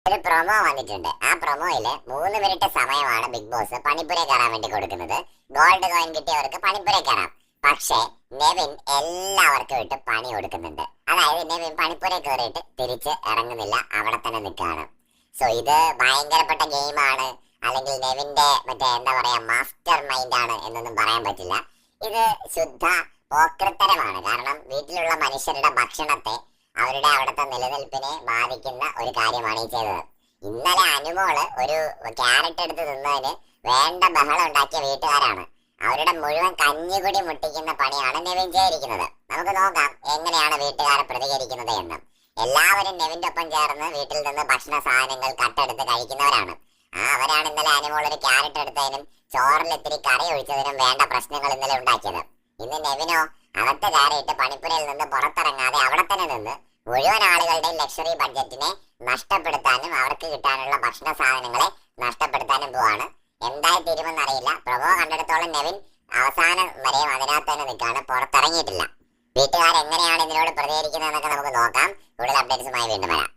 ഒരു പ്രൊമോ വന്നിട്ടുണ്ട്. ആ പ്രൊമോയില് 3 മിനിറ്റ് സമയമാണ് ബിഗ് ബോസ് പണിപ്പുര കയറാൻ വേണ്ടി കൊടുക്കുന്നത്. ഗോൾഡ് കോയിൻ കിട്ടിയവർക്ക് പണിപ്പുര കയറാം. പക്ഷേ നെവിൻ എല്ലാവർക്കും ഇട്ട് പണി കൊടുക്കുന്നുണ്ട്. അതായത് നെവിൻ പണിപ്പുര കയറിയിട്ട് തിരിച്ച് ഇറങ്ങുന്നില്ല, അവിടെ തന്നെ നിൽക്കുകയാണ്. സോ ഇത് ഭയങ്കരപ്പെട്ട ഗെയിമാണ്, അല്ലെങ്കിൽ നെവിന്റെ എന്താ പറയാ മാസ്റ്റർ മൈൻഡ് ആണ് എന്നൊന്നും പറയാൻ പറ്റില്ല. ഇത് ശുദ്ധ പോക്രിത്തരമാണ്. കാരണം വീട്ടിലുള്ള മനുഷ്യരുടെ ഭക്ഷണത്തെ, അവരുടെ അവിടുത്തെ നിലനിൽപ്പിനെ ബാധിക്കുന്ന ഒരു കാര്യമാണ് ഈ ചെയ്തത്. ഇന്നലെ അനുമോള് ഒരു ക്യാരറ്റ് എടുത്ത് തിന്നതിന് വേണ്ട ബഹളം ഉണ്ടാക്കിയ വീട്ടുകാരാണ്. അവരുടെ മുഴുവൻ കഞ്ഞികുടി മുട്ടിക്കുന്ന പണിയാണ് നെവിൻ ചെയ്തിരിക്കുന്നത്. നമുക്ക് നോക്കാം എങ്ങനെയാണ് വീട്ടുകാരെ പ്രതികരിക്കുന്നത് എന്ന്. എല്ലാവരും നെവിന്റെ ഒപ്പം ചേർന്ന് വീട്ടിൽ നിന്ന് ഭക്ഷണ സാധനങ്ങൾ കട്ടെടുത്ത് കഴിക്കുന്നവരാണ്. അവരാണ് ഇന്നലെ അനുമോൾ ഒരു ക്യാരറ്റ് എടുത്തതിനും ചോറിൽ ഇത്തിരി കറി ഒഴിച്ചതിനും വേണ്ട പ്രശ്നങ്ങൾ ഇന്നലെ ഉണ്ടാക്കിയത്. ഇന്ന് നെവിനോ അകത്ത് കയറിയിട്ട് പണിപ്പുരയിൽ നിന്ന് പുറത്തിറങ്ങാതെ അവിടെ തന്നെ നിന്ന് മുഴുവൻ ആളുകളുടെയും ലക്ഷറി ബഡ്ജറ്റിനെ നഷ്ടപ്പെടുത്താനും അവർക്ക് കിട്ടാനുള്ള ഭക്ഷണ സാധനങ്ങളെ നഷ്ടപ്പെടുത്താനും പോവാണ്. എന്തായി തീരുമെന്നറിയില്ല. പ്രഭോ കണ്ടെടുത്തോളം നെവിൻ അവസാനം വരെയും അതിനകത്ത് തന്നെ നിൽക്കാണ്, പുറത്തിറങ്ങിയിട്ടില്ല. വീട്ടുകാർ എങ്ങനെയാണ് ഇതിനോട് പ്രതികരിക്കുന്നത് എന്നൊക്കെ നമുക്ക് നോക്കാം. കൂടുതൽ അപ്ഡേറ്റ്സുമായി വീണ്ടും വരാം.